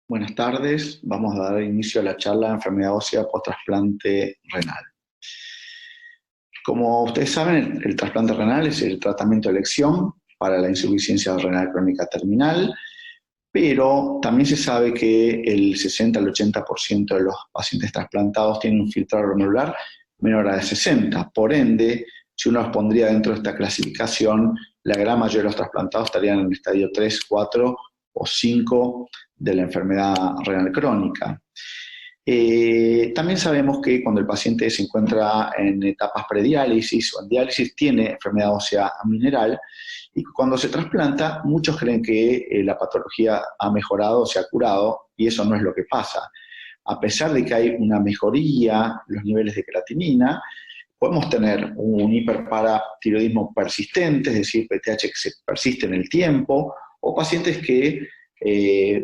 Buenas tardes, vamos a dar inicio a la charla de enfermedad ósea post-trasplante renal. Como ustedes saben, el trasplante renal es el tratamiento de elección para la insuficiencia renal crónica terminal, pero también se sabe que el 60 al 80% de los pacientes trasplantados tienen un filtrado glomerular menor a de 60. Por ende, si uno los pondría dentro de esta clasificación, la gran mayoría de los trasplantados estarían en el estadio 3, 4 o 5 de la enfermedad renal crónica. También sabemos que cuando el paciente se encuentra en etapas prediálisis o en diálisis tiene enfermedad ósea mineral y cuando se trasplanta muchos creen que la patología ha mejorado o se ha curado y eso no es lo que pasa. A pesar de que hay una mejoría en los niveles de creatinina, podemos tener un hiperparatiroidismo persistente, es decir, PTH que se persiste en el tiempo, o pacientes que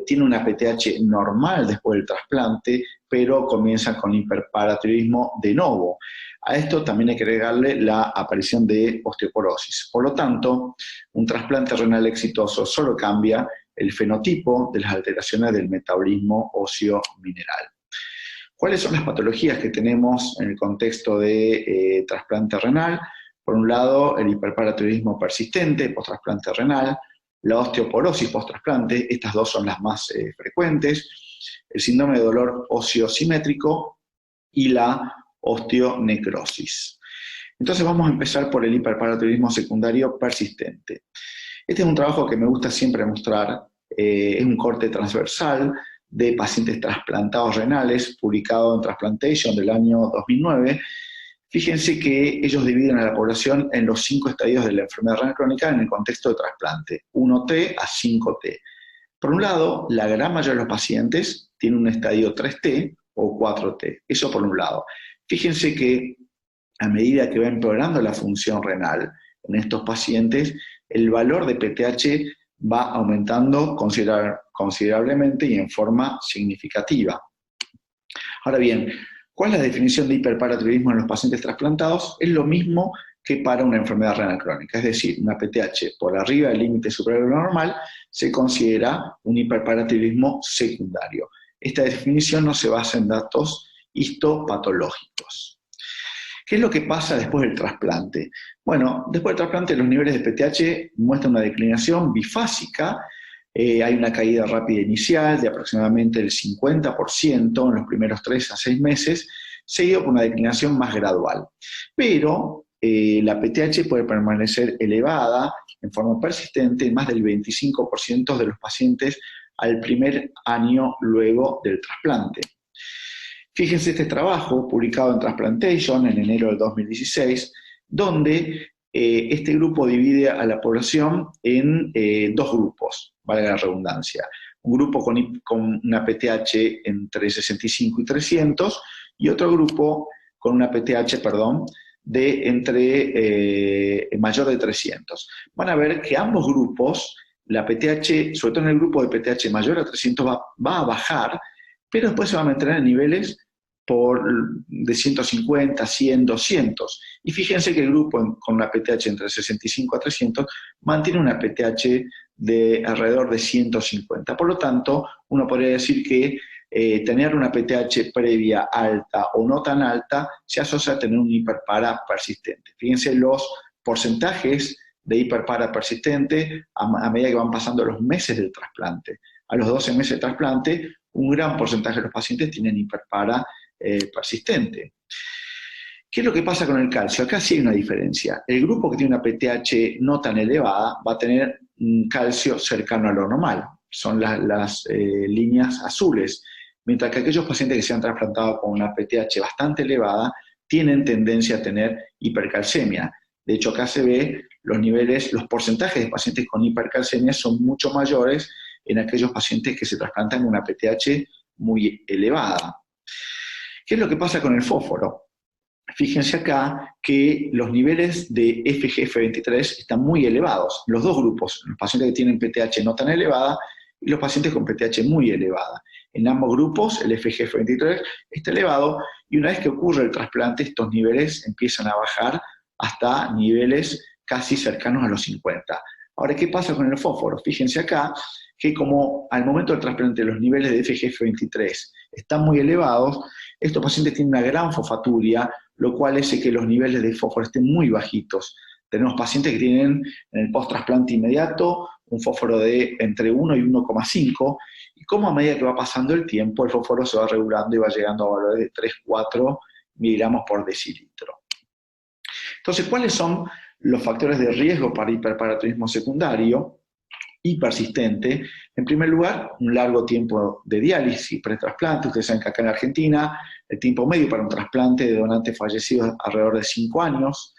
tienen una PTH normal después del trasplante, pero comienzan con hiperparatiroidismo de novo. A esto también hay que agregarle la aparición de osteoporosis. Por lo tanto, un trasplante renal exitoso solo cambia el fenotipo de las alteraciones del metabolismo óseo mineral. ¿Cuáles son las patologías que tenemos en el contexto de trasplante renal? Por un lado, el hiperparatiroidismo persistente post-trasplante renal, la osteoporosis post-trasplante, estas dos son las más frecuentes, el síndrome de dolor óseo simétrico y la osteonecrosis. Entonces vamos a empezar por el hiperparatiroidismo secundario persistente. Este es un trabajo que me gusta siempre mostrar, es un corte transversal de pacientes trasplantados renales, publicado en Transplantation del año 2009. Fíjense que ellos dividen a la población en los 5 estadios de la enfermedad renal crónica en el contexto de trasplante, 1T a 5T. Por un lado, la gran mayoría de los pacientes tienen un estadio 3T o 4T, eso por un lado. Fíjense que a medida que va empeorando la función renal en estos pacientes, el valor de PTH va aumentando considerablemente y en forma significativa. Ahora bien, ¿cuál es la definición de hiperparatiroidismo en los pacientes trasplantados? Es lo mismo que para una enfermedad renal crónica, es decir, una PTH por arriba del límite superior a lo normal se considera un hiperparatiroidismo secundario. Esta definición no se basa en datos histopatológicos. ¿Qué es lo que pasa después del trasplante? Bueno, después del trasplante los niveles de PTH muestran una declinación bifásica, hay una caída rápida inicial de aproximadamente el 50% en los primeros 3 a 6 meses, seguido por una declinación más gradual. Pero la PTH puede permanecer elevada en forma persistente en más del 25% de los pacientes al primer año luego del trasplante. Fíjense este trabajo publicado en Transplantation en enero del 2016, donde este grupo divide a la población en dos grupos, vale la redundancia. Un grupo con una PTH entre 65 y 300 y otro grupo con una PTH, de entre mayor de 300. Van a ver que ambos grupos, la PTH, sobre todo en el grupo de PTH mayor a 300, va a bajar, pero después se va a mantener en niveles de 150, 100, 200. Y fíjense que el grupo con una PTH entre 65 a 300 mantiene una PTH de alrededor de 150. Por lo tanto, uno podría decir que tener una PTH previa alta o no tan alta se asocia a tener un hiperpara persistente. Fíjense los porcentajes de hiperpara persistente a medida que van pasando los meses del trasplante. A los 12 meses de trasplante, un gran porcentaje de los pacientes tienen hiperpara persistente. ¿Qué es lo que pasa con el calcio? Acá sí hay una diferencia. El grupo que tiene una PTH no tan elevada va a tener un calcio cercano a lo normal. Son las líneas azules. Mientras que aquellos pacientes que se han trasplantado con una PTH bastante elevada tienen tendencia a tener hipercalcemia. De hecho, acá se ve los porcentajes de pacientes con hipercalcemia son mucho mayores en aquellos pacientes que se trasplantan con una PTH muy elevada. ¿Qué es lo que pasa con el fósforo? Fíjense acá que los niveles de FGF23 están muy elevados. Los dos grupos, los pacientes que tienen PTH no tan elevada y los pacientes con PTH muy elevada. En ambos grupos el FGF23 está elevado y una vez que ocurre el trasplante estos niveles empiezan a bajar hasta niveles casi cercanos a los 50. Ahora, ¿qué pasa con el fósforo? Fíjense acá que como al momento del trasplante los niveles de FGF23 están muy elevados, estos pacientes tienen una gran fosfaturia, lo cual hace que los niveles de fósforo estén muy bajitos. Tenemos pacientes que tienen en el post-trasplante inmediato un fósforo de entre 1 y 1,5, y como a medida que va pasando el tiempo, el fósforo se va regulando y va llegando a valores de 3-4 miligramos por decilitro. Entonces, ¿cuáles son los factores de riesgo para hiperparatiroidismo secundario y persistente? En primer lugar, un largo tiempo de diálisis pretrasplante. Ustedes saben que acá en Argentina el tiempo medio para un trasplante de donantes fallecidos es alrededor de 5 años.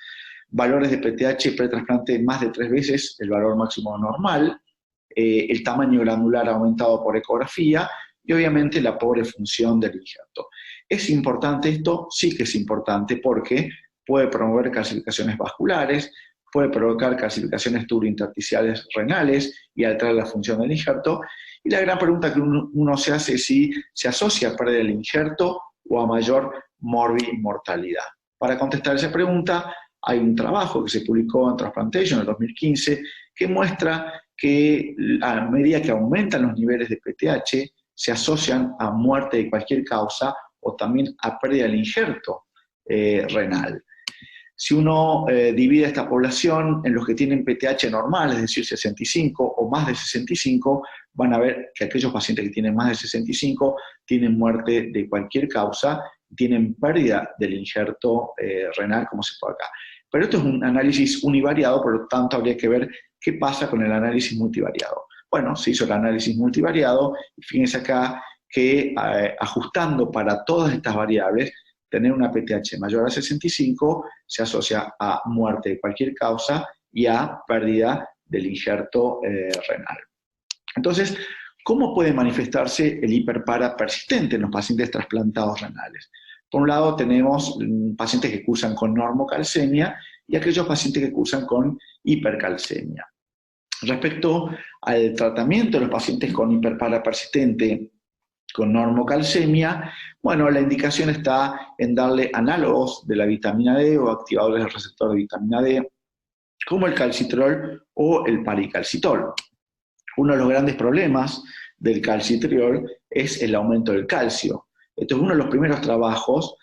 Valores de PTH pretrasplante más de 3 veces el valor máximo normal. El tamaño granular aumentado por ecografía y obviamente la pobre función del injerto. ¿Es importante esto? Sí que es importante porque puede promover calcificaciones vasculares, puede provocar calcificaciones tubulointersticiales renales y alterar la función del injerto. Y la gran pregunta que uno se hace es si se asocia a pérdida del injerto o a mayor mortalidad. Para contestar esa pregunta, hay un trabajo que se publicó en Transplantation en el 2015 que muestra que a medida que aumentan los niveles de PTH, se asocian a muerte de cualquier causa o también a pérdida del injerto renal. Si uno divide esta población en los que tienen PTH normal, es decir, 65 o más de 65, van a ver que aquellos pacientes que tienen más de 65 tienen muerte de cualquier causa, tienen pérdida del injerto renal, como se puede acá. Pero esto es un análisis univariado, por lo tanto habría que ver qué pasa con el análisis multivariado. Bueno, se hizo el análisis multivariado y fíjense acá que ajustando para todas estas variables, tener una PTH mayor a 65 se asocia a muerte de cualquier causa y a pérdida del injerto renal. Entonces, ¿cómo puede manifestarse el hiperpara persistente en los pacientes trasplantados renales? Por un lado tenemos pacientes que cursan con normocalcemia y aquellos pacientes que cursan con hipercalcemia. Respecto al tratamiento de los pacientes con hiperpara persistente con normocalcemia, bueno, la indicación está en darle análogos de la vitamina D o activadores del receptor de vitamina D, como el calcitriol o el paricalcitol. Uno de los grandes problemas del calcitriol es el aumento del calcio. Esto es uno de los primeros trabajos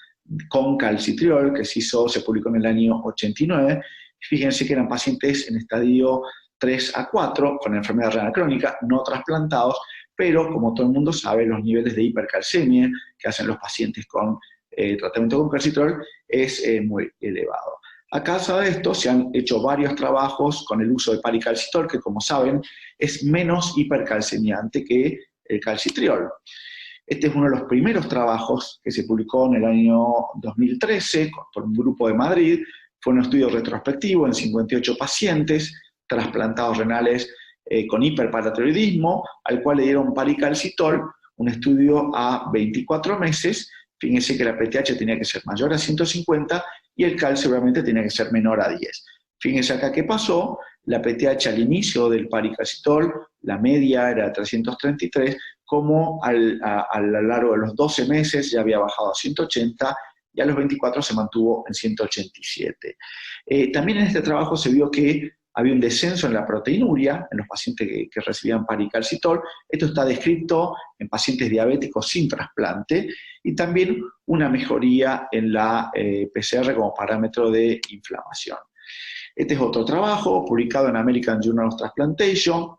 con calcitriol que se publicó en el año 89. Fíjense que eran pacientes en estadio 3 a 4 con enfermedad renal crónica, no trasplantados, pero como todo el mundo sabe, los niveles de hipercalcemia que hacen los pacientes con tratamiento con calcitriol es muy elevado. A causa de esto se han hecho varios trabajos con el uso de paricalcitol, que como saben es menos hipercalcemiante que el calcitriol. Este es uno de los primeros trabajos que se publicó en el año 2013 por un grupo de Madrid. Fue un estudio retrospectivo en 58 pacientes trasplantados renales con hiperparatiroidismo, al cual le dieron paricalcitol, un estudio a 24 meses. Fíjense que la PTH tenía que ser mayor a 150 y el calcio obviamente tenía que ser menor a 10. Fíjense acá qué pasó. La PTH al inicio del paricalcitol, la media era 333, como a lo largo de los 12 meses ya había bajado a 180 y a los 24 se mantuvo en 187. También en este trabajo se vio que había un descenso en la proteinuria en los pacientes que recibían paricalcitol. Esto está descrito en pacientes diabéticos sin trasplante y también una mejoría en la PCR como parámetro de inflamación. Este es otro trabajo publicado en American Journal of Transplantation.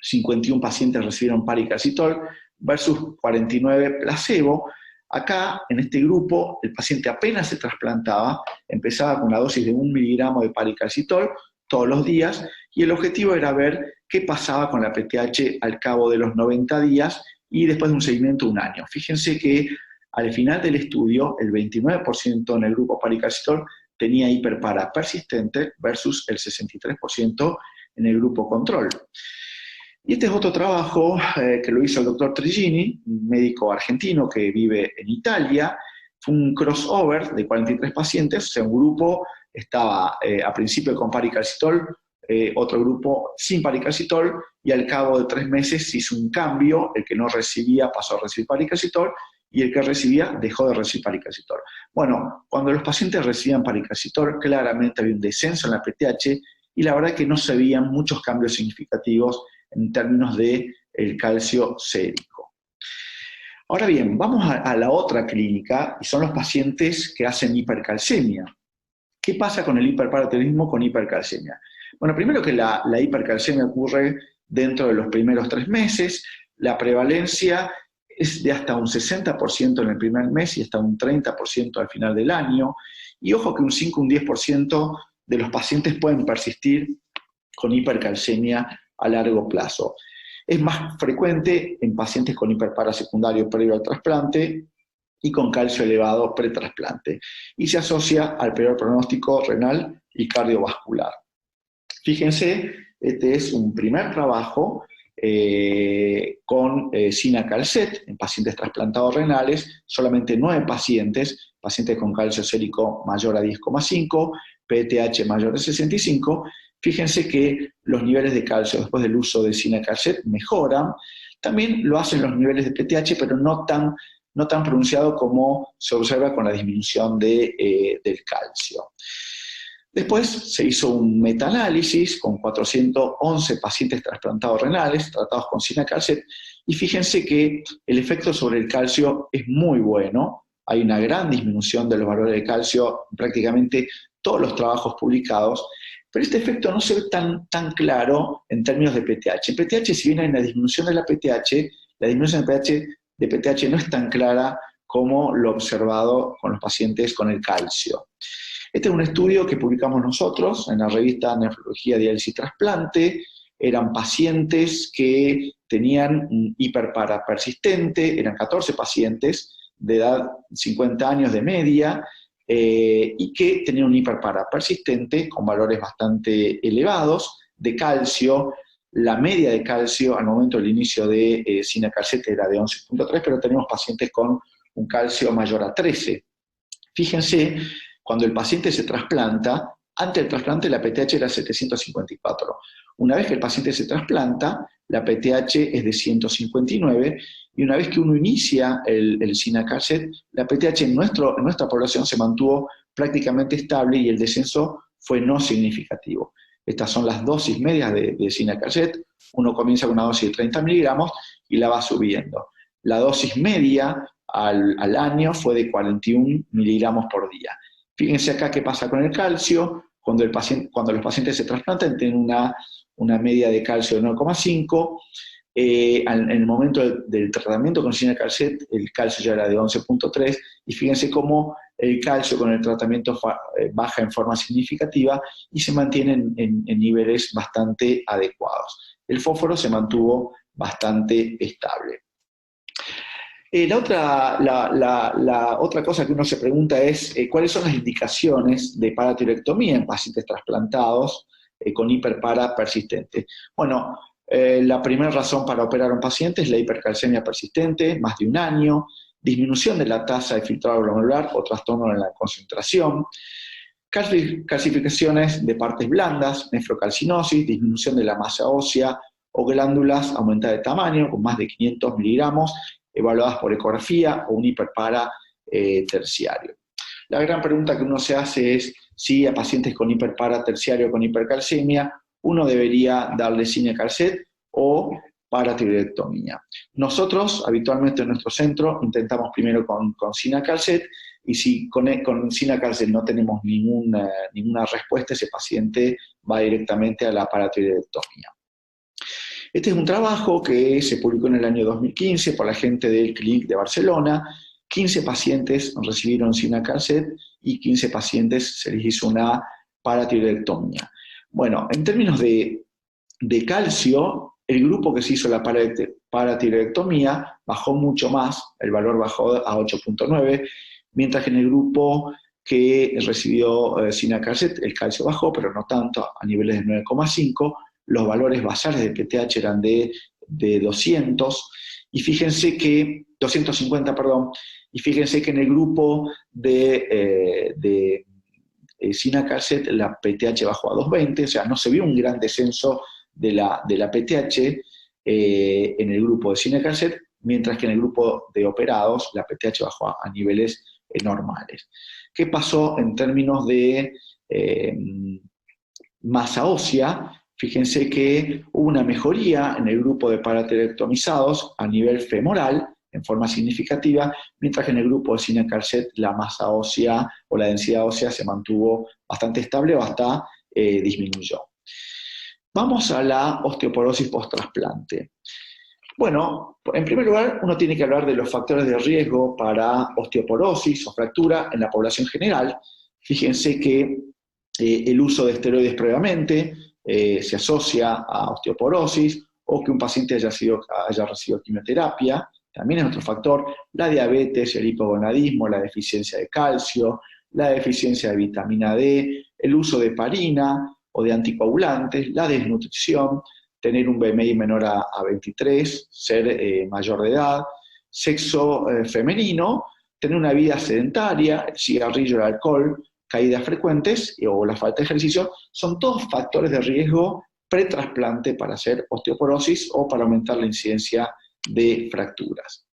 51 pacientes recibieron paricalcitol versus 49 placebo. Acá, en este grupo, el paciente apenas se trasplantaba, empezaba con la dosis de 1 miligramo de paricalcitol todos los días, y el objetivo era ver qué pasaba con la PTH al cabo de los 90 días y después de un seguimiento de un año. Fíjense que al final del estudio, el 29% en el grupo paricalcitol tenía hiperpara persistente versus el 63% en el grupo control. Y este es otro trabajo que lo hizo el doctor Trigini, un médico argentino que vive en Italia. Fue un crossover de 43 pacientes, o sea, un grupo estaba a principio con paricalcitol, otro grupo sin paricalcitol, y al cabo de 3 meses se hizo un cambio, el que no recibía pasó a recibir paricalcitol, y el que recibía dejó de recibir paricalcitol. Bueno, cuando los pacientes recibían paricalcitol, claramente había un descenso en la PTH, y la verdad que no se veían muchos cambios significativos en términos del calcio sérico. Ahora bien, vamos a la otra clínica, y son los pacientes que hacen hipercalcemia. ¿Qué pasa con el hiperparatiroidismo con hipercalcemia? Bueno, primero que la hipercalcemia ocurre dentro de los primeros 3 meses, la prevalencia es de hasta un 60% en el primer mes y hasta un 30% al final del año, y ojo que un 5 o un 10% de los pacientes pueden persistir con hipercalcemia a largo plazo. Es más frecuente en pacientes con hiperparasecundario previo al trasplante y con calcio elevado pretrasplante, y se asocia al peor pronóstico renal y cardiovascular. Fíjense, este es un primer trabajo con sinacalcet en pacientes trasplantados renales, solamente 9 pacientes con calcio sérico mayor a 10,5, PTH mayor a 65. Fíjense que los niveles de calcio después del uso de sinacalcet mejoran. También lo hacen los niveles de PTH, pero no tan pronunciado como se observa con la disminución del calcio. Después se hizo un metaanálisis con 411 pacientes trasplantados renales tratados con sinacalcet, y fíjense que el efecto sobre el calcio es muy bueno. Hay una gran disminución de los valores de calcio en prácticamente todos los trabajos publicados, pero este efecto no se ve tan claro en términos de PTH. En PTH, si bien hay una disminución de la disminución de PTH no es tan clara como lo observado con los pacientes con el calcio. Este es un estudio que publicamos nosotros en la revista Nefrología, Diálisis y Trasplante. Eran pacientes que tenían un hiperpara persistente, eran 14 pacientes de edad 50 años de media, y que tenían un hiperpara persistente con valores bastante elevados de calcio. La media de calcio al momento del inicio de sinacalcet era de 11,3, pero tenemos pacientes con un calcio mayor a 13. Fíjense, cuando el paciente se trasplanta, antes del trasplante la PTH era 754. Una vez que el paciente se trasplanta, la PTH es de 159, y una vez que uno inicia el sinacalcet, la PTH en nuestra población se mantuvo prácticamente estable y el descenso fue no significativo. Estas son las dosis medias de sinacalcet. Uno comienza con una dosis de 30 miligramos y la va subiendo. La dosis media al año fue de 41 miligramos por día. Fíjense acá qué pasa con el calcio. Cuando los pacientes se trasplantan tienen una media de calcio de 9,5. En el momento del tratamiento con sinacalcet, el calcio ya era de 11,3, y fíjense cómo el calcio con el tratamiento baja en forma significativa y se mantiene en niveles bastante adecuados. El fósforo se mantuvo bastante estable. La otra cosa que uno se pregunta es cuáles son las indicaciones de paratiroidectomía en pacientes trasplantados con hiperpara persistente. Bueno, la primera razón para operar a un paciente es la hipercalcemia persistente, más de un año, disminución de la tasa de filtrado glomerular o trastorno en la concentración, calcificaciones de partes blandas, nefrocalcinosis, disminución de la masa ósea o glándulas aumentadas de tamaño con más de 500 miligramos, evaluadas por ecografía, o un hiperpara terciario. La gran pregunta que uno se hace es si a pacientes con hiperpara terciario o con hipercalcemia uno debería darle sinacalcet o paratiroidectomía. Nosotros, habitualmente en nuestro centro, intentamos primero con sinacalcet, y si con sinacalcet no tenemos ninguna respuesta, ese paciente va directamente a la paratiroidectomía. Este es un trabajo que se publicó en el año 2015 por la gente del CLINIC de Barcelona. 15 pacientes recibieron sinacalcet y 15 pacientes se les hizo una paratiroidectomía. Bueno, en términos de calcio, el grupo que se hizo la paratiroidectomía bajó mucho más, el valor bajó a 8,9, mientras que en el grupo que recibió sinacalcet el calcio bajó, pero no tanto, a niveles de 9,5, los valores basales de PTH eran de 200, y fíjense que, 250, perdón, y fíjense que en el grupo de sinacalcet la PTH bajó a 220, o sea, no se vio un gran descenso de la PTH en el grupo de sinacalcet, mientras que en el grupo de operados la PTH bajó a niveles normales. ¿Qué pasó en términos de masa ósea, fíjense que hubo una mejoría en el grupo de paratiroidectomizados a nivel femoral, en forma significativa, mientras que en el grupo de Cinacalcet la masa ósea o la densidad ósea se mantuvo bastante estable o hasta disminuyó. Vamos a la osteoporosis post-trasplante. Bueno, en primer lugar, uno tiene que hablar de los factores de riesgo para osteoporosis o fractura en la población general. Fíjense que el uso de esteroides previamente se asocia a osteoporosis, o que un paciente haya recibido quimioterapia, también es otro factor. La diabetes, el hipogonadismo, la deficiencia de calcio, la deficiencia de vitamina D, el uso de heparina o de anticoagulantes, la desnutrición, tener un BMI menor a 23, ser mayor de edad, sexo femenino, tener una vida sedentaria, el cigarrillo, el alcohol, caídas frecuentes o la falta de ejercicio, son todos factores de riesgo pretrasplante para hacer osteoporosis o para aumentar la incidencia de fracturas.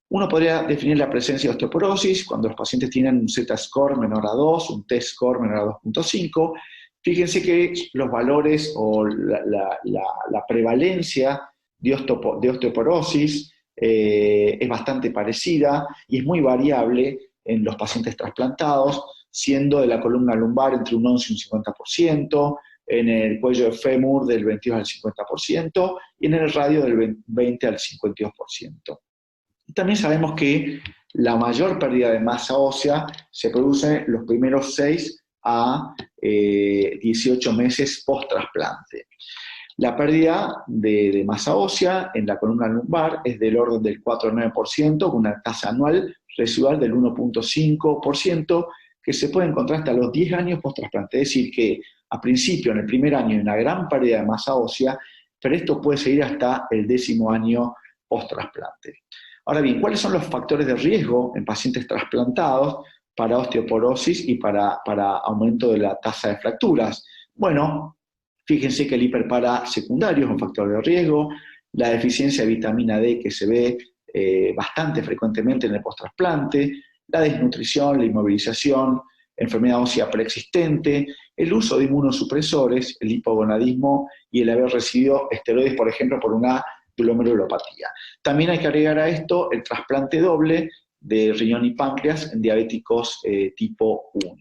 Uno podría definir la presencia de osteoporosis cuando los pacientes tienen un Z-score menor a 2, un T-score menor a 2.5. Fíjense que los valores o la prevalencia de osteoporosis es bastante parecida y es muy variable en los pacientes trasplantados, siendo de la columna lumbar entre un 11 y un 50%, en el cuello de fémur del 22 al 50% y en el radio del 20 al 52%. Y también sabemos que la mayor pérdida de masa ósea se produce los primeros 6 a 18 meses post-trasplante. La pérdida de masa ósea en la columna lumbar es del orden del 4 al 9%, con una tasa anual residual del 1.5%, que se puede encontrar hasta los 10 años post-trasplante. Es decir, que a principio, en el primer año, hay una gran pérdida de masa ósea, pero esto puede seguir hasta el 10º año post-trasplante. Ahora bien, ¿cuáles son los factores de riesgo en pacientes trasplantados para osteoporosis y para aumento de la tasa de fracturas? Bueno, fíjense que el hiperpara secundario es un factor de riesgo, la deficiencia de vitamina D que se ve bastante frecuentemente en el post-trasplante, la desnutrición, la inmovilización, enfermedad ósea preexistente, el uso de inmunosupresores, el hipogonadismo y el haber recibido esteroides, por ejemplo, por una glomerulopatía. También hay que agregar a esto el trasplante doble de riñón y páncreas en diabéticos tipo 1.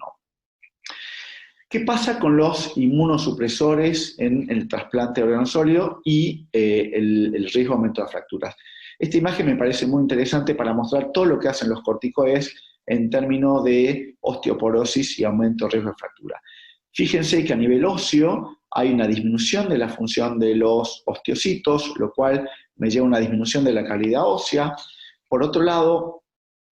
¿Qué pasa con los inmunosupresores en el trasplante de órgano sólido y el riesgo de aumento de fracturas? Esta imagen me parece muy interesante para mostrar todo lo que hacen los corticoides en términos de osteoporosis y aumento de riesgo de fractura. Fíjense que a nivel óseo hay una disminución de la función de los osteocitos, lo cual me lleva a una disminución de la calidad ósea. Por otro lado,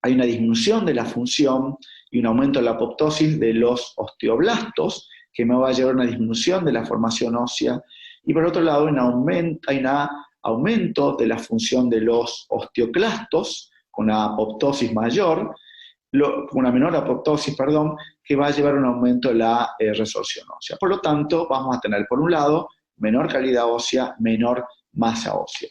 hay una disminución de la función y un aumento de la apoptosis de los osteoblastos, que me va a llevar a una disminución de la formación ósea. Y por otro lado, hay un aumento de la función de los osteoclastos, con una apoptosis mayor, una menor apoptosis, que va a llevar a un aumento de la resorción ósea. Por lo tanto, vamos a tener, por un lado, menor calidad ósea, menor masa ósea.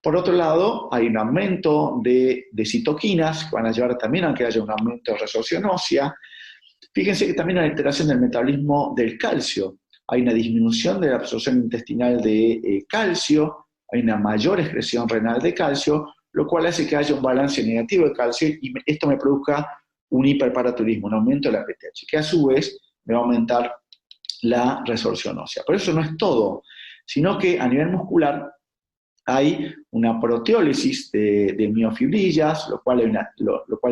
Por otro lado, hay un aumento de citoquinas, que van a llevar también a que haya un aumento de resorción ósea. Fíjense que también hay alteración del metabolismo del calcio. Hay una disminución de la absorción intestinal de calcio, hay una mayor excreción renal de calcio, lo cual hace que haya un balance negativo de calcio y esto me produzca un hiperparaturismo, un aumento de la PTH, que a su vez me va a aumentar la resorción ósea. Pero eso no es todo, sino que a nivel muscular hay una proteólisis de miofibrillas, lo cual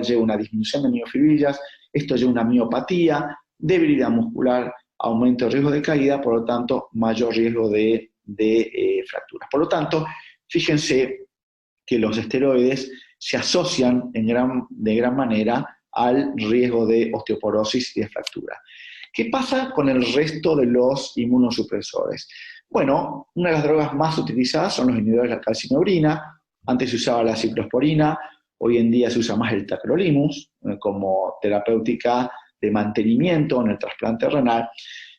lleva a una disminución de miofibrillas, esto lleva a una miopatía, debilidad muscular, aumento de riesgo de caída, por lo tanto, mayor riesgo de fracturas. Por lo tanto, fíjense que los esteroides se asocian de gran manera al riesgo de osteoporosis y de fractura. ¿Qué pasa con el resto de los inmunosupresores? Bueno, una de las drogas más utilizadas son los inhibidores de la calcineurina. Antes se usaba la ciclosporina, hoy en día se usa más el tacrolimus como terapéutica de mantenimiento en el trasplante renal.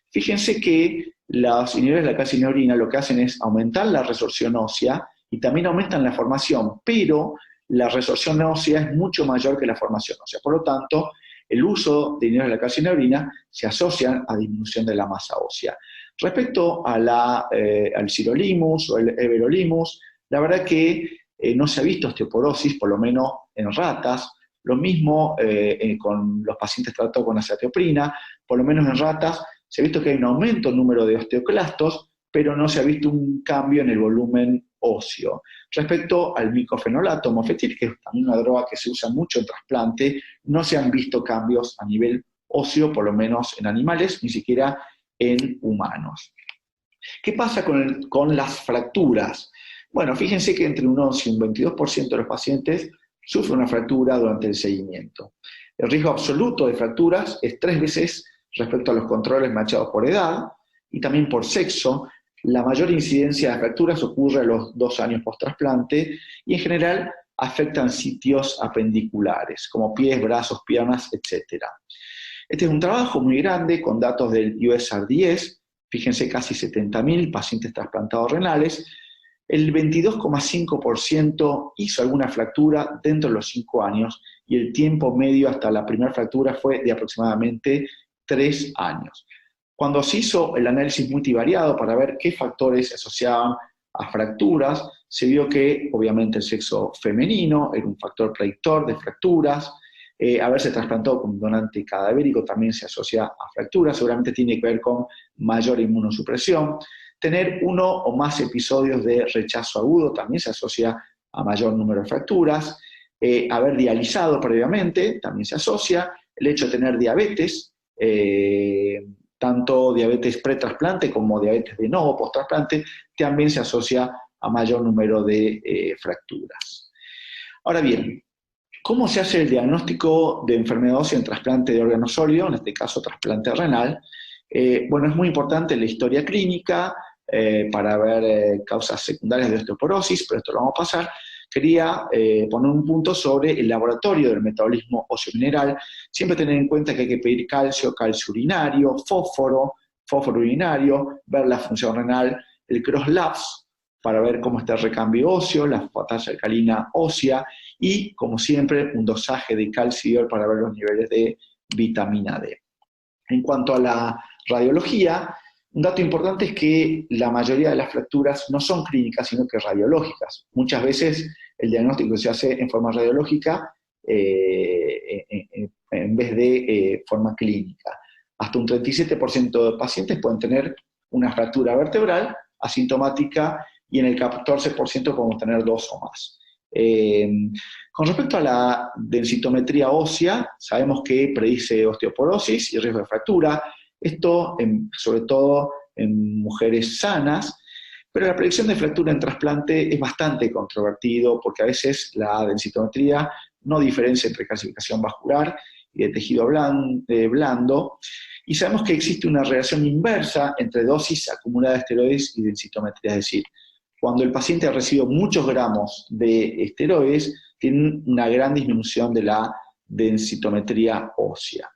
Fíjense que los inhibidores de la calcineurina lo que hacen es aumentar la resorción ósea y también aumentan la formación, pero la resorción ósea es mucho mayor que la formación ósea. Por lo tanto, el uso de inhibidores de la calcineurina se asocian a disminución de la masa ósea. Respecto a al sirolimus o el everolimus, la verdad que no se ha visto osteoporosis, por lo menos en ratas. Lo mismo con los pacientes tratados con azathioprina, por lo menos en ratas se ha visto que hay un aumento en el número de osteoclastos, pero no se ha visto un cambio en el volumen óseo. Respecto al micofenolato mofetil, que es también una droga que se usa mucho en trasplante, no se han visto cambios a nivel óseo, por lo menos en animales, ni siquiera en humanos. ¿Qué pasa con las fracturas? Bueno, fíjense que entre un 11 y un 22% de los pacientes sufren una fractura durante el seguimiento. El riesgo absoluto de fracturas es 3 veces respecto a los controles machados por edad y también por sexo. La mayor incidencia de fracturas ocurre a los 2 años post-trasplante y en general afectan sitios apendiculares, como pies, brazos, piernas, etc. Este es un trabajo muy grande con datos del USRDS, fíjense casi 70.000 pacientes trasplantados renales. El 22,5% hizo alguna fractura dentro de los 5 años y el tiempo medio hasta la primera fractura fue de aproximadamente 3 años. Cuando se hizo el análisis multivariado para ver qué factores se asociaban a fracturas, se vio que obviamente el sexo femenino era un factor predictor de fracturas, haberse trasplantado con un donante cadavérico también se asocia a fracturas, seguramente tiene que ver con mayor inmunosupresión. Tener 1 o más episodios de rechazo agudo también se asocia a mayor número de fracturas. Haber dializado previamente también se asocia. El hecho de tener diabetes, tanto diabetes pretrasplante como diabetes de nuevo post-trasplante, también se asocia a mayor número de fracturas. Ahora bien, ¿cómo se hace el diagnóstico de enfermedad ósea en trasplante de órgano sólido, en este caso trasplante renal? Bueno, es muy importante la historia clínica para ver causas secundarias de osteoporosis, pero esto lo vamos a pasar. Quería poner un punto sobre el laboratorio del metabolismo óseo-mineral. Siempre tener en cuenta que hay que pedir calcio, calcio urinario, fósforo, fósforo urinario, ver la función renal, el cross-labs para ver cómo está el recambio óseo, la fosfatasa alcalina ósea y, como siempre, un dosaje de calcio para ver los niveles de vitamina D. En cuanto a la radiología, un dato importante es que la mayoría de las fracturas no son clínicas, sino que radiológicas. Muchas veces el diagnóstico se hace en forma radiológica en vez de forma clínica. Hasta un 37% de pacientes pueden tener una fractura vertebral asintomática y en el 14% podemos tener 2 o más. Con respecto a la densitometría ósea, sabemos que predice osteoporosis y riesgo de fractura, esto sobre todo en mujeres sanas, pero la predicción de fractura en trasplante es bastante controvertido porque a veces la densitometría no diferencia entre calcificación vascular y de tejido blando, y sabemos que existe una relación inversa entre dosis acumulada de esteroides y densitometría, es decir, cuando el paciente ha recibido muchos gramos de esteroides, tiene una gran disminución de la densitometría ósea.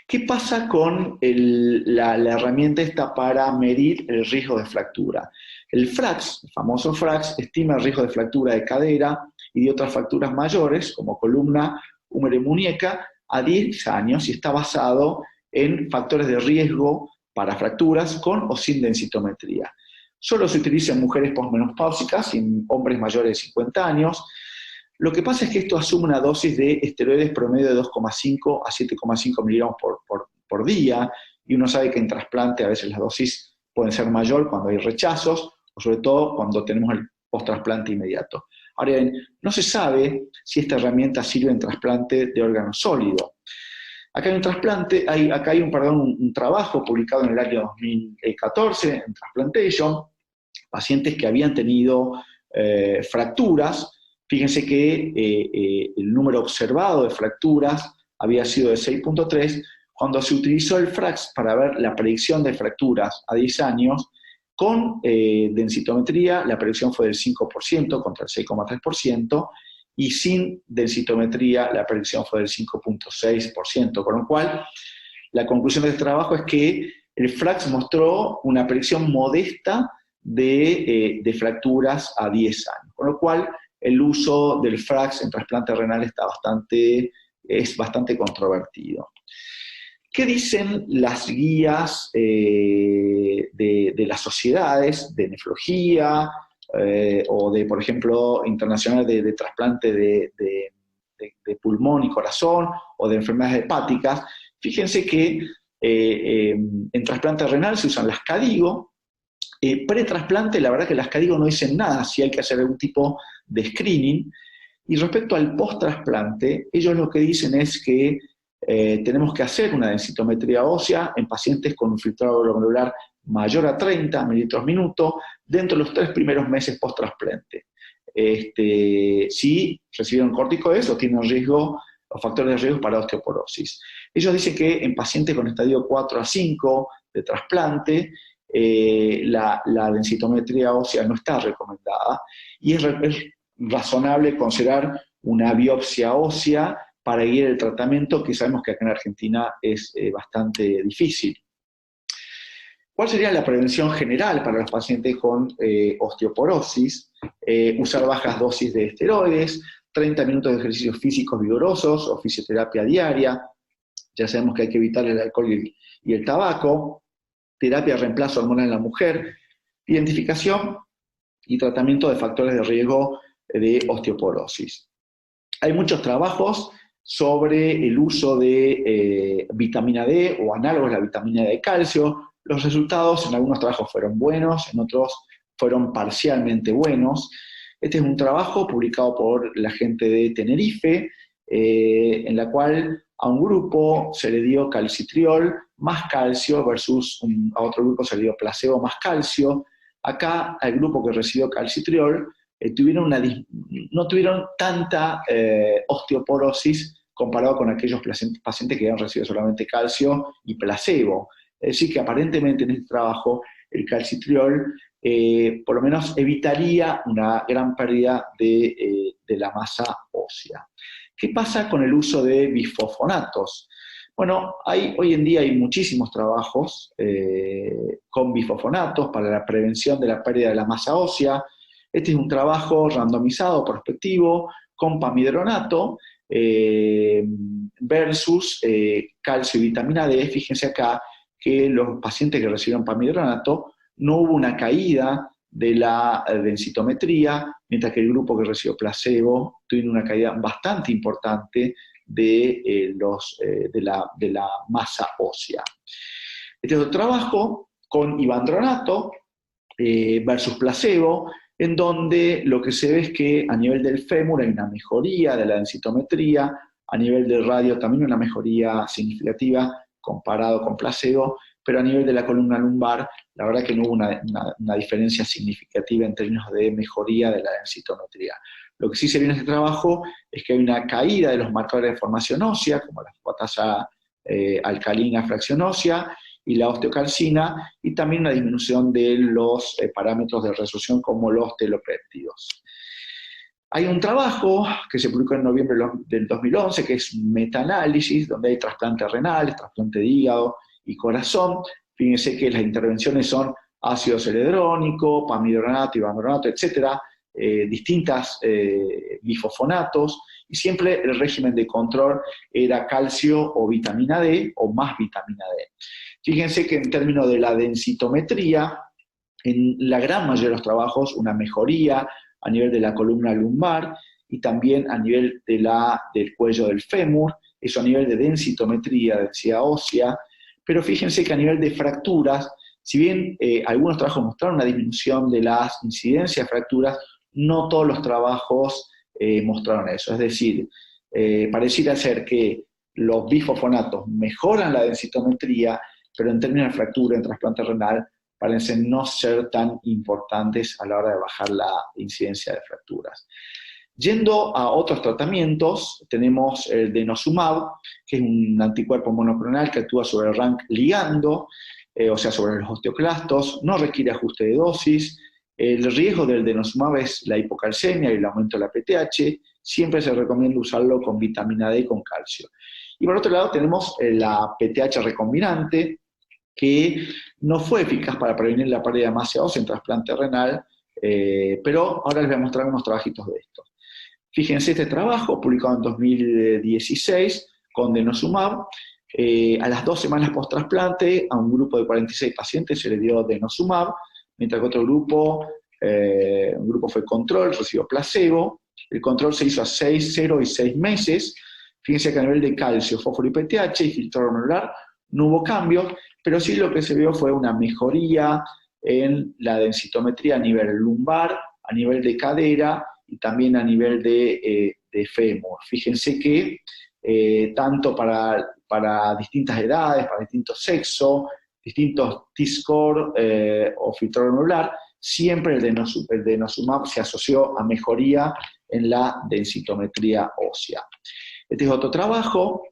¿Qué pasa con la herramienta esta para medir el riesgo de fractura? El FRAX, el famoso FRAX, estima el riesgo de fractura de cadera y de otras fracturas mayores, como columna, húmero y muñeca, a 10 años y está basado en factores de riesgo para fracturas con o sin densitometría. Solo se utiliza en mujeres posmenopáusicas y en hombres mayores de 50 años. Lo que pasa es que esto asume una dosis de esteroides promedio de 2,5 a 7,5 miligramos por día, y uno sabe que en trasplante a veces las dosis pueden ser mayor cuando hay rechazos, o sobre todo cuando tenemos el post-trasplante inmediato. Ahora bien, no se sabe si esta herramienta sirve en trasplante de órgano sólido. Acá hay un trabajo publicado en el año 2014 en Transplantation, pacientes que habían tenido fracturas. Fíjense que el número observado de fracturas había sido de 6,3. Cuando se utilizó el FRAX para ver la predicción de fracturas a 10 años, con densitometría la predicción fue del 5% contra el 6,3%, y sin densitometría la predicción fue del 5,6%, con lo cual la conclusión de este trabajo es que el FRAX mostró una predicción modesta de fracturas a 10 años, con lo cual el uso del FRAX en trasplante renal está bastante es bastante controvertido. ¿Qué dicen las guías de las sociedades de nefrología o de, por ejemplo, internacional de trasplante de pulmón y corazón o de enfermedades hepáticas? Fíjense que en trasplante renal se usan las CADIGO. Pre-trasplante, la verdad que las CADIGO no dicen nada si hay que hacer algún tipo de screening. Y respecto al post-trasplante, ellos lo que dicen es que tenemos que hacer una densitometría ósea en pacientes con un filtrado glomerular mayor a 30 mililitros minuto dentro de los 3 primeros meses post-trasplante. Si recibieron corticoides o tienen riesgo o factores de riesgo para osteoporosis. Ellos dicen que en pacientes con estadio 4 a 5 de trasplante, la densitometría ósea no está recomendada y es razonable considerar una biopsia ósea para guiar el tratamiento, que sabemos que acá en Argentina es bastante difícil. ¿Cuál sería la prevención general para los pacientes con osteoporosis? Usar bajas dosis de esteroides, 30 minutos de ejercicios físicos vigorosos o fisioterapia diaria. Ya sabemos que hay que evitar el alcohol y el tabaco. Terapia de reemplazo hormonal en la mujer. Identificación y tratamiento de factores de riesgo de osteoporosis. Hay muchos trabajos sobre el uso de vitamina D o análogos a la vitamina D de calcio. Los resultados en algunos trabajos fueron buenos, en otros fueron parcialmente buenos. Este es un trabajo publicado por la gente de Tenerife, en la cual a un grupo se le dio calcitriol más calcio versus a otro grupo se le dio placebo más calcio. Acá, al grupo que recibió calcitriol, no tuvieron tanta osteoporosis comparado con aquellos pacientes que habían recibido solamente calcio y placebo. Es decir, que aparentemente en este trabajo el calcitriol por lo menos evitaría una gran pérdida de la masa ósea. ¿Qué pasa con el uso de bifosfonatos? Bueno, hoy en día hay muchísimos trabajos con bifosfonatos para la prevención de la pérdida de la masa ósea. Este es un trabajo randomizado, prospectivo, con pamidronato versus calcio y vitamina D. Fíjense acá que los pacientes que recibieron pamidronato no hubo una caída de la densitometría, mientras que el grupo que recibió placebo tuvo una caída bastante importante de la masa ósea. Este es otro trabajo con ivandronato versus placebo, en donde lo que se ve es que a nivel del fémur hay una mejoría de la densitometría, a nivel del radio también una mejoría significativa comparado con placebo, pero a nivel de la columna lumbar, la verdad que no hubo una diferencia significativa en términos de mejoría de la densitometría. Lo que sí se ve en este trabajo es que hay una caída de los marcadores de formación ósea, como la fosfatasa alcalina fracción ósea y la osteocalcina, y también una disminución de los parámetros de resolución como los telopéptidos. Hay un trabajo que se publicó en noviembre del 2011, que es un metaanálisis, donde hay trasplante renal, trasplante de hígado y corazón. Fíjense que las intervenciones son ácido celedrónico, pamidronato, ivandronato, etcétera, distintas bifosfonatos, y siempre el régimen de control era calcio o vitamina D o más vitamina D. Fíjense que en términos de la densitometría, en la gran mayoría de los trabajos, una mejoría a nivel de la columna lumbar y también a nivel del cuello del fémur, eso a nivel de densitometría, densidad ósea, pero fíjense que a nivel de fracturas, si bien algunos trabajos mostraron una disminución de las incidencias de fracturas, no todos los trabajos mostraron eso. Es decir, pareciera ser que los bifosfonatos mejoran la densitometría, pero en términos de fractura en trasplante renal parecen no ser tan importantes a la hora de bajar la incidencia de fracturas. Yendo a otros tratamientos, tenemos el denosumab, que es un anticuerpo monoclonal que actúa sobre el RANK ligando, o sea, sobre los osteoclastos, no requiere ajuste de dosis. El riesgo del denosumab es la hipocalcemia y el aumento de la PTH. Siempre se recomienda usarlo con vitamina D y con calcio. Y por otro lado tenemos la PTH recombinante, que no fue eficaz para prevenir la pérdida de masa ósea en trasplante renal, pero ahora les voy a mostrar unos trabajitos de esto. Fíjense este trabajo, publicado en 2016, con denosumab. A las 2 semanas post-trasplante, a un grupo de 46 pacientes se le dio denosumab, mientras que otro grupo, un grupo fue control, recibió placebo. El control se hizo a 6, 0 y 6 meses. Fíjense que a nivel de calcio, fósforo y PTH y filtro glomerular no hubo cambios, pero sí lo que se vio fue una mejoría en la densitometría a nivel lumbar, a nivel de cadera y también a nivel de fémur. Fíjense que tanto para distintas edades, para distintos sexos, distintos T-score o filtro glomerular, siempre el denosumab se asoció a mejoría en la densitometría ósea. Este es otro trabajo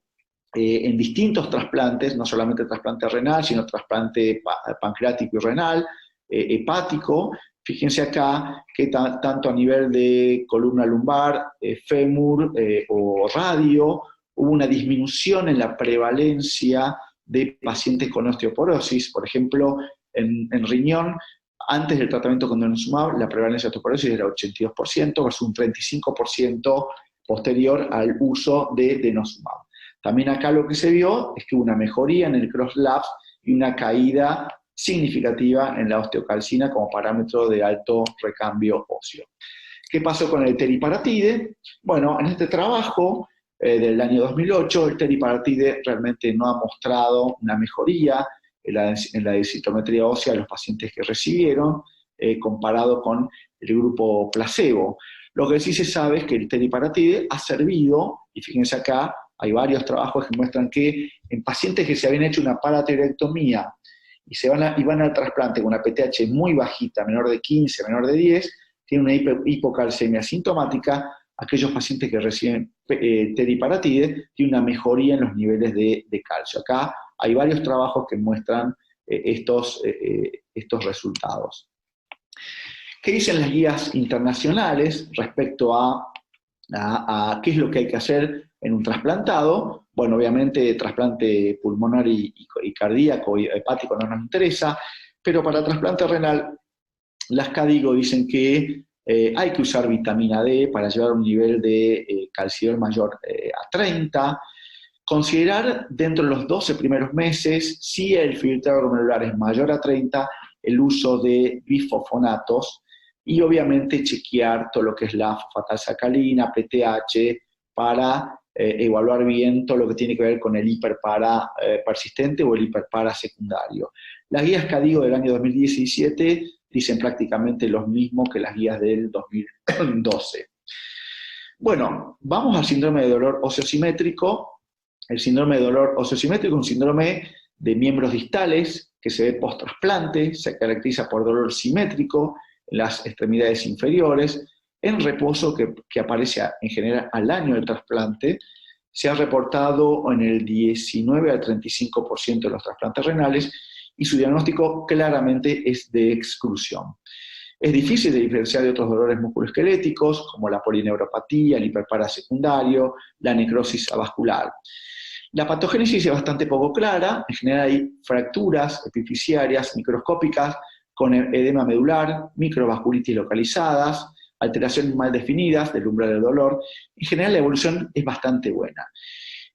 en distintos trasplantes, no solamente trasplante renal, sino trasplante pancreático y renal, hepático. Fíjense acá que tanto a nivel de columna lumbar, fémur o radio, hubo una disminución en la prevalencia de pacientes con osteoporosis. Por ejemplo, en riñón, antes del tratamiento con denosumab, la prevalencia de osteoporosis era 82% versus un 35% posterior al uso de denosumab. También acá lo que se vio es que hubo una mejoría en el CrossLab y una caída significativa en la osteocalcina como parámetro de alto recambio óseo. ¿Qué pasó con el teriparatide? Bueno, en este trabajo del año 2008, el teriparatide realmente no ha mostrado una mejoría en la densitometría ósea de los pacientes que recibieron, comparado con el grupo placebo. Lo que sí se sabe es que el teriparatide ha servido, y fíjense acá, hay varios trabajos que muestran que en pacientes que se habían hecho una paratiroidectomía y van al trasplante con una PTH muy bajita, menor de 15, menor de 10, tienen una hipocalcemia sintomática. Aquellos pacientes que reciben teriparatide tienen una mejoría en los niveles de calcio. Acá hay varios trabajos que muestran estos resultados. ¿Qué dicen las guías internacionales respecto a qué es lo que hay que hacer en un trasplantado? Bueno, obviamente trasplante pulmonar y cardíaco y hepático no nos interesa, pero para trasplante renal, las CADIGO dicen que hay que usar vitamina D para llevar un nivel de calcio mayor a 30, considerar dentro de los 12 primeros meses, si el filtrado glomerular es mayor a 30, el uso de bifosfonatos, y obviamente chequear todo lo que es la fosfatalsacalina, PTH, para evaluar bien todo lo que tiene que ver con el hiperpara persistente o el hiperpara secundario. Las guías CADIGO del año 2017 dicen prácticamente lo mismo que las guías del 2012. Bueno, vamos al síndrome de dolor óseo simétrico. El síndrome de dolor óseo simétrico es un síndrome de miembros distales que se ve post-trasplante, se caracteriza por dolor simétrico en las extremidades inferiores, en reposo que aparece en general al año del trasplante. Se ha reportado en el 19 al 35% de los trasplantes renales y su diagnóstico claramente es de exclusión. Es difícil de diferenciar de otros dolores musculoesqueléticos, como la polineuropatía, el hiperpara secundario, la necrosis avascular. La patogénesis es bastante poco clara. En general hay fracturas epifisiarias microscópicas con edema medular, microvasculitis localizadas, alteraciones mal definidas del umbral del dolor. En general la evolución es bastante buena.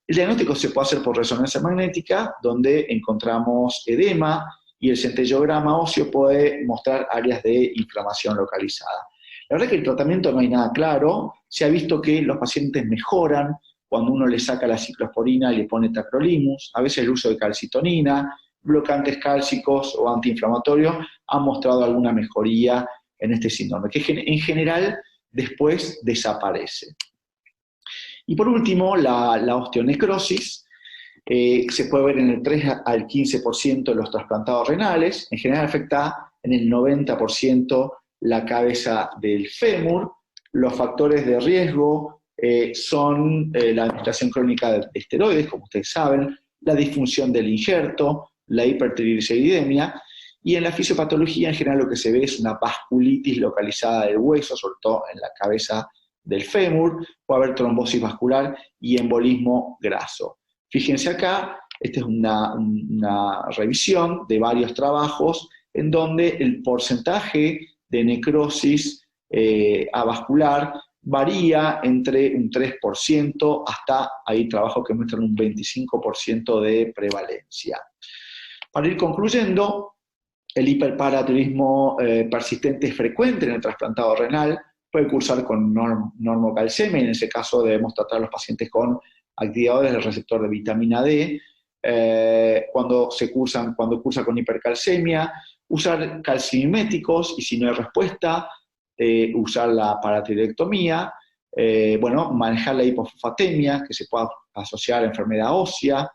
El diagnóstico se puede hacer por resonancia magnética, donde encontramos edema, y el centellograma óseo puede mostrar áreas de inflamación localizada. La verdad es que el tratamiento no hay nada claro. Se ha visto que los pacientes mejoran cuando uno le saca la ciclosporina y le pone tacrolimus. A veces el uso de calcitonina, bloqueantes cálcicos o antiinflamatorios han mostrado alguna mejoría en este síndrome, que en general después desaparece. Y por último, la osteonecrosis. Se puede ver en el 3 al 15% de los trasplantados renales. En general afecta en el 90% la cabeza del fémur. Los factores de riesgo son la administración crónica de esteroides, como ustedes saben, la disfunción del injerto, la hipertrigliceridemia, y en la fisiopatología en general lo que se ve es una vasculitis localizada del hueso, sobre todo en la cabeza del fémur. Puede haber trombosis vascular y embolismo graso. Fíjense acá, esta es una revisión de varios trabajos en donde el porcentaje de necrosis avascular varía entre un 3% hasta, hay trabajos que muestran un 25% de prevalencia. Para ir concluyendo, el hiperparatiroidismo persistente es frecuente en el trasplantado renal, puede cursar con normocalcemia, en ese caso debemos tratar a los pacientes con activadores del receptor de vitamina D. Cuando cursa con hipercalcemia, usar calcimiméticos y si no hay respuesta, usar la paratiroidectomía, manejar la hipofosfatemia, que se puede asociar a enfermedad ósea.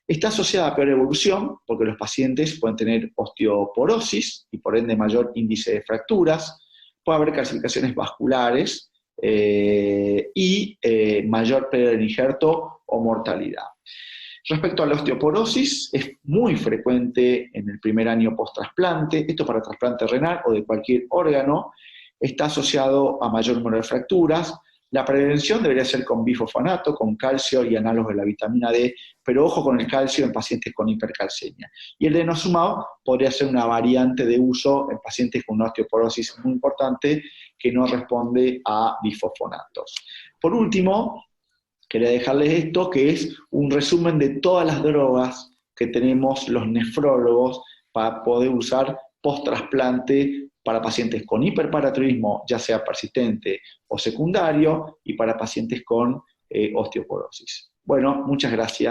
Está asociada a peor evolución porque los pacientes pueden tener osteoporosis y por ende mayor índice de fracturas, puede haber calcificaciones vasculares y mayor pérdida del injerto o mortalidad. Respecto a la osteoporosis, es muy frecuente en el primer año post-trasplante, esto para trasplante renal o de cualquier órgano, está asociado a mayor número de fracturas. La prevención debería ser con bifosfonato, con calcio y análogos de la vitamina D, pero ojo con el calcio en pacientes con hipercalcemia. Y el denosumab podría ser una variante de uso en pacientes con una osteoporosis muy importante que no responde a bifosfonatos. Por último, quería dejarles esto, que es un resumen de todas las drogas que tenemos los nefrólogos para poder usar post-trasplante para pacientes con hiperparatiroidismo, ya sea persistente o secundario, y para pacientes con osteoporosis. Bueno, muchas gracias.